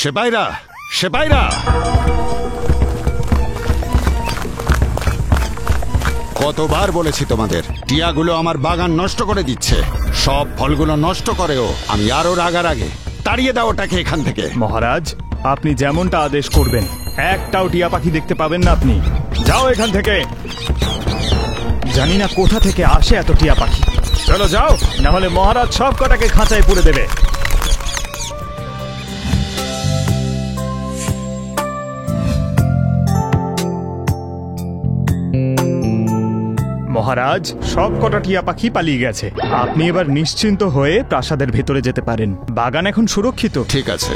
সেপাইরা, সেপাইরা, কতবার বলেছি তোমাদের, টিয়াগুলো আমার বাগান নষ্ট করে দিচ্ছে। সব ফলগুলো নষ্ট করেও আমি আরো রাগারাগে। তাড়িয়ে দাও ওটাকে এখান থেকে। মহারাজ, আপনি যেমনটা আদেশ করবেন। একটাও টিয়া পাখি দেখতে পাবেন না আপনি। যাও এখান থেকে। জানি না কোথা থেকে আসে এত টিয়া পাখি। চলো যাও, না হলে মহারাজ সব কটাকে খাঁচায় পুরে দেবে। মহারাজ, সব কটা টিয়া পাখি পালিয়ে গেছে। আপনি এবার নিশ্চিন্ত হয়ে প্রাসাদের ভেতরে যেতে পারেন। বাগান এখন সুরক্ষিত। ঠিক আছে।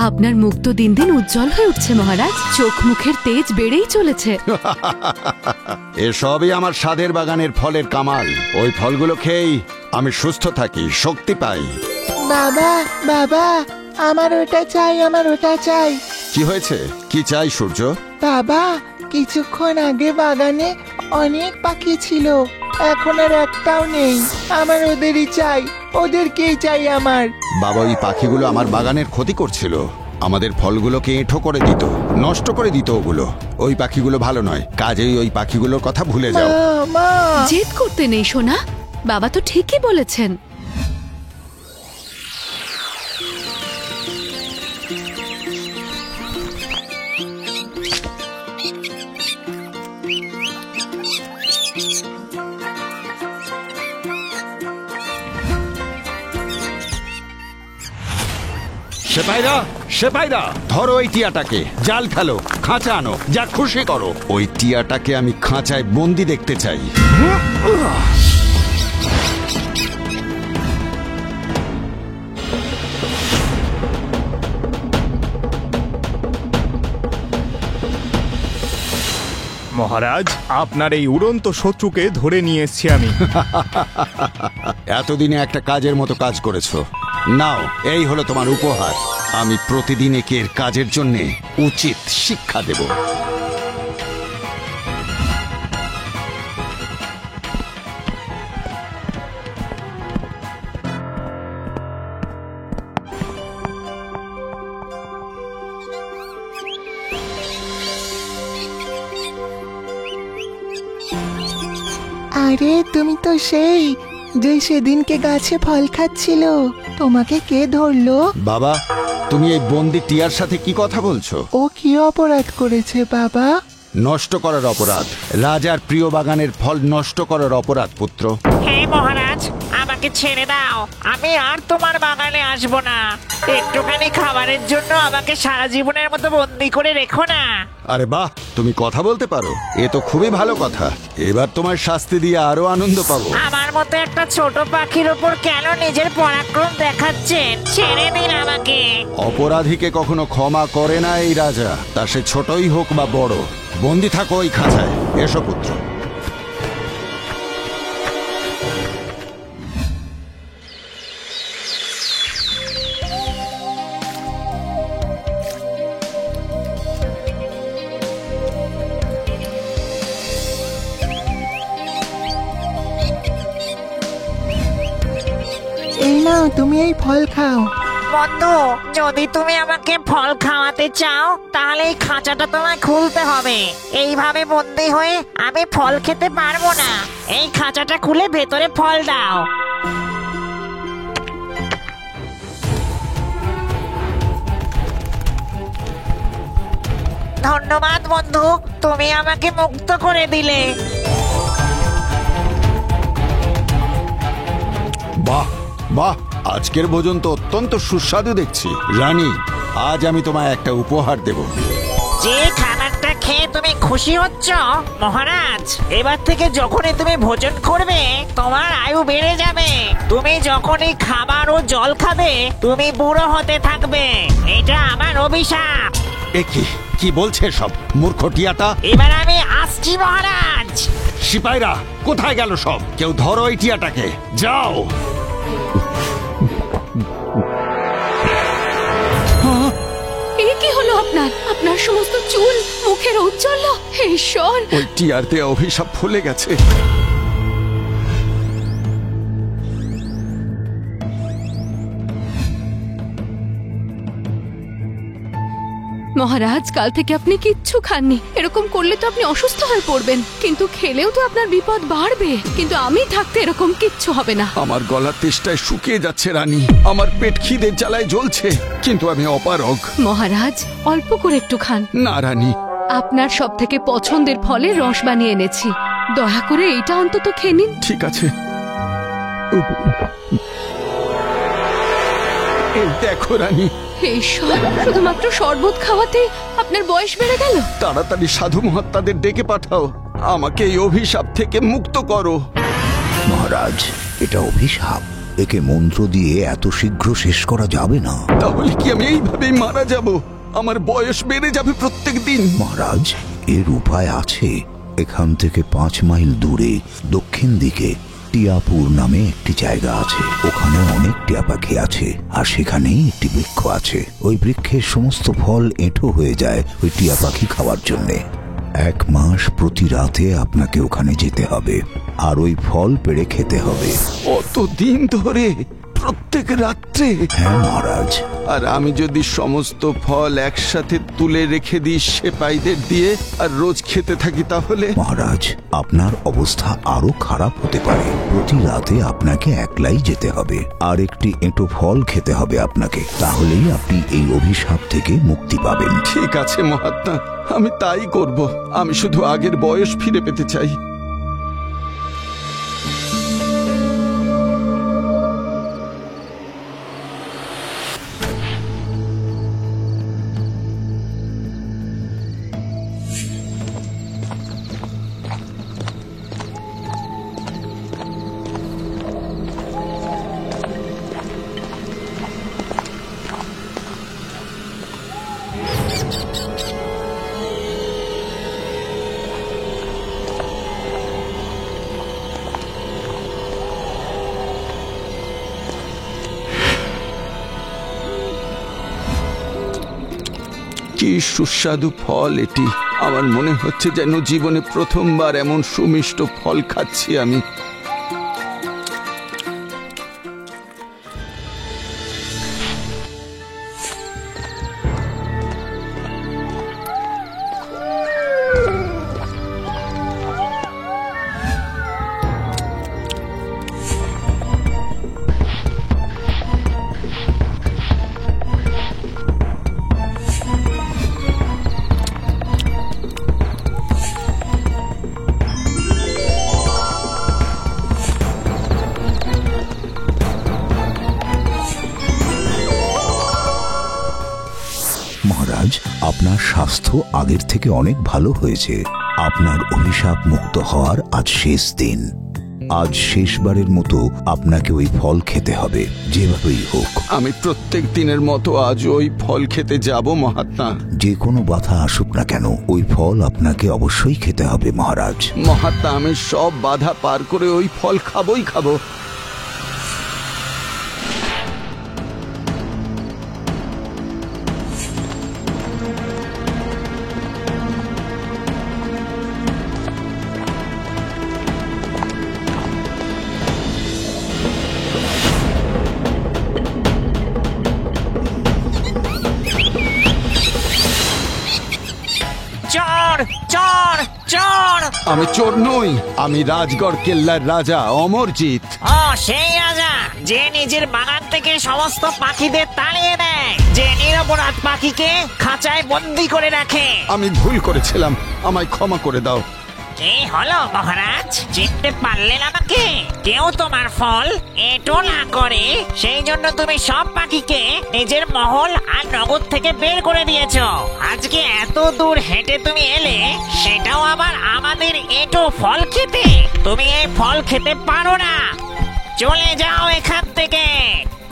আপনার মুখ তো দিন দিন উজ্জ্বল হয়ে উঠছে মহারাজ। চোখ মুখের তেজ বেড়েই চলেছে। এসবই আমার স্বাদের বাগানের ফলের কামাল। ওই ফলগুলো খেয়েই আমি সুস্থ থাকি, শক্তি পাই। বাবা, বাবা, আমার ওটা চাই, আমার ওটা চাই। কি হয়েছে? কি চাই সূর্য? বাবা, কিছুক্ষণ আগে বাগানে অনেক পাখি ছিল, এখন আর একটাও নেই। আমার ওদেরই চাই, ওদেরকেই চাই আমার। বাবা, ওই পাখিগুলো আমার বাগানের ক্ষতি করছিল। আমাদের ফলগুলোকে এঁঠো করে দিত, নষ্ট করে দিত ওগুলো। ওই পাখিগুলো ভালো নয়, কাজেই ওই পাখিগুলোর কথা ভুলে যাও। মা, জেদ করতে নেই সোনা, বাবা তো ঠিকই বলেছেন। সেপাইরা, সেপাইরা, ধরো ওই টিয়াটাকে, জাল ফেলো, খাঁচা আনো, যা খুশি করো। ওই টিয়াটাকে আমি খাঁচায় বন্দি দেখতে চাই। মহারাজ, আপনার এই উড়ন্ত শত্রুকে ধরে নিয়ে এসেছি আমি। এতদিনে একটা কাজের মতো কাজ করেছো। নাও, এই হলো তোমার উপহার। আমি প্রতিদিন এর কাজের জন্য উচিত শিক্ষা দেব। আরে তুমি তো সেই যে সেদিনকে গাছে ফল খাচ্ছিল। তোমাকে কে ধরলো? বাবা, তুমি এই বন্দি টিয়ার সাথে কি কথা বলছো? ও কি অপরাধ করেছে বাবা? নষ্ট করার অপরাধ, রাজার প্রিয় বাগানের ফল নষ্ট করার অপরাধ পুত্র। হে মহারাজ, আমাকে ছেড়ে দাও। আমি আর তোমার বাগানে আসবো না। একটুখানি খাবারের জন্য আমাকে সারা জীবনের মতো বন্দি করে রেখো না। আরে বাহ, তুমি কথা বলতে পারো, এ তো খুবই ভালো কথা। এবার তোমার শাস্তি দিয়ে আরো আনন্দ পাবো। আমার মতো একটা ছোট পাখির ওপর কেন নিজের পরাক্রম দেখাচ্ছেন? ছেড়ে দিন আমাকে। অপরাধীকে কখনো ক্ষমা করে না এই রাজা, তা সে ছোটই হোক বা বড়। বন্দি থাকো ওই খাঁচায়। এসো পুত্র। এই নাও, তুমি এই ফল খাও। বন্ধু, যদি তুমি আমাকে ফল খাওয়াতে চাও তাহলে এই খাঁচাটা তোমায় খুলতে হবে। এইভাবে বন্দি হয়ে আমি ফল খেতে পারবো না। এই খাঁচাটা খুলে ভেতরে ফল দাও। ধন্যবাদ বন্ধু, তুমি আমাকে মুক্ত করে দিলে। বাহ বাহ, আজকের ভোজন তো অত্যন্ত সুস্বাদু দেখছি। রানী, আজ আমি তোমায় একটা উপহার দেব। যে খাবারটা খেয়ে তুমি খুশি হচ্ছ মহারাজ, এবার থেকে যখনই তুমি ভোজন করবে তোমার আয়ু বেড়ে যাবে। তুমি যখনই খাবার ও জল খাবে তুমি বুড়ো হতে থাকবে। এটা আমার অভিশাপ। এ কি বলছে সব? মূর্খ টিয়াটা। এবার আমি আসছি মহারাজ। সিপাইরা, কোথায় গেল সব? কেউ ধরো এই টিয়াটাকে, যাও। এ কি হলো আপনার? আপনার সমস্ত চুল মুখের ঔজ্জ্বল্য, হে ঈশ্বর! ওই টিয়ার দেয়া অভিশাপ ফলে গেছে। মহারাজ, কাল থেকে আপনি কিচ্ছু খাননি। এরকম করলে তো আপনি অসুস্থ হয়ে পড়বেন, কিন্তু খেলেও তো আপনার বিপদ বাড়বে। কিন্তু আমি থাকতে এরকম কিচ্ছু হবে না। আমার গলার তেষ্টায় শুকিয়ে যাচ্ছে রানী, আমার পেট খিদের জ্বালায় জ্বলছে, কিন্তু আমি অপারগ। মহারাজ, অল্প করে একটু খান। না রানী, আপনার সব থেকে পছন্দের ফলের রস বানিয়ে এনেছি, দয়া করে এইটা অন্তত খেয়ে নিন। ঠিক আছে। এই দেখো রানী, হে ঈশ্বর, শুধুমাত্র শরবত খাওয়াতে আপনার বয়স বেড়ে গেল। তাড়াতাড়ি সাধু মহাত্মাদের ডেকে পাঠাও, আমাকে এই অভিশাপ থেকে মুক্ত করো। মহারাজ, এটা অভিশাপ, একে মন্ত্র দিয়ে এত শীঘ্র শেষ করা যাবে না। তাহলে কি আমি এইভাবেই মারা যাব? আমার বয়স বেড়ে যাবে প্রত্যেক দিন। মহারাজ, এর উপায় আছে। এখান থেকে 5 মাইল দূরে দক্ষিণ দিকে টিয়াপুর নামে একটি জায়গা আছে। ওখানে অনেক টিয়া পাখি আছে, আর সেখানেই একটি বৃক্ষ আছে। ওই বৃক্ষের সমস্ত ফল এঁটো হয়ে যায় ওই টিয়া পাখি খাওয়ার জন্যে। 1 মাস প্রতি রাতে আপনাকে ওখানে যেতে হবে, আর ওই ফল পেড়ে খেতে হবে। অত দিন ধরে প্রত্যেক রাত্রে? হ্যাঁ মহারাজ। আর আমি যদি সমস্ত ফল একসাথে তুলে রেখে দিই সেপাইদের দিয়ে, আর রোজ খেতে থাকি, তাহলে? মহারাজ, আপনার অবস্থা আরো খারাপ হতে পারে। প্রতি রাতে আপনাকে একলাই যেতে হবে, আর একটি এঁটো ফল খেতে হবে আপনাকে। তাহলেই আপনি এই অভিশাপ থেকে মুক্তি পাবেন। ঠিক আছে মহাত্মা, আমি তাই করব। আমি শুধু আগের বয়স ফিরে পেতে চাই। কি সুস্বাদু ফল এটি! আমার মনে হচ্ছে যেন জীবনে প্রথমবার এমন সুমিষ্ট ফল খাচ্ছি আমি। মহারাজ, আপনার স্বাস্থ্য আগের থেকে অনেক ভালো হয়েছে। আপনার অভিশাপ মুক্ত হওয়ার আজ শেষ দিন। আজ শেষবারের মতো আপনাকে ওই ফল খেতে হবে, যেভাবেই হোক। আমি প্রত্যেক দিনের মতো আজ ওই ফল খেতে যাব মহাত্মা। যে কোনো বাধা আসুক না কেন, ওই ফল আপনাকে অবশ্যই খেতে হবে মহারাজ। মহাত্মা, আমি সব বাধা পার করে ওই ফল খাবই খাবো। চোর চোর চোর! আমি চোর নই, আমি রাজগড় কেল্লার রাজা অমরজিৎ। ও সেই রাজা, যে নিজের বাগান থেকে সমস্ত পাখিদের তাড়িয়ে দেয়, যে নিরপরাধ পাখিকে খাঁচায় বন্দি করে রাখে। আমি ভুল করেছিলাম, আমায় ক্ষমা করে দাও। কি হলো মহারাজ, চিনতে পারলেন আমাকে? কেউ তোমার ফল এঁটো না করে, সেই জন্য তুমি সব পাখিকে নিজের মহল আর নগর থেকে বের করে দিয়েছো। আজকে এত দূর হেঁটে তুমি এলে, সেটাও আবার আমাদের এঁটো ফল খেতে। তুমি এই ফল খেতে পারো না, চলে যাও এখান থেকে।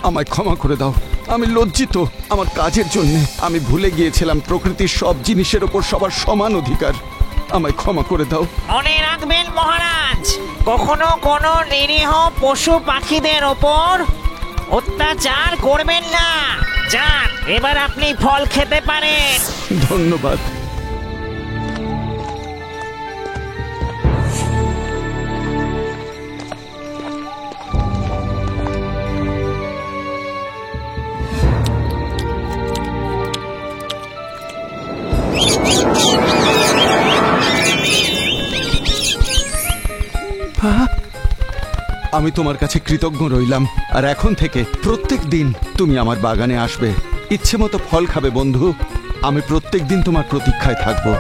আমায় ক্ষমা করে দাও, আমি লজ্জিত আমার কাজের জন্য। আমি ভুলে গিয়েছিলাম প্রকৃতির সব জিনিসের ওপর সবার সমান অধিকার। আমায় ক্ষমা করে দাও। মনে রাখবেন মহারাজ, কখনো কোনো নিরীহ পশু পাখিদের ওপর অত্যাচার করবেন না। যান, এবার আপনি ফল খেতে পারেন। ধন্যবাদ। আমি তোমার কাছে কৃতজ্ঞ রইলাম, আর এখন থেকে প্রত্যেক দিন তুমি আমার বাগানে আসবে, ইচ্ছে মতো ফল খাবে বন্ধু। আমি প্রত্যেক দিন তোমার প্রতীক্ষায় থাকবো।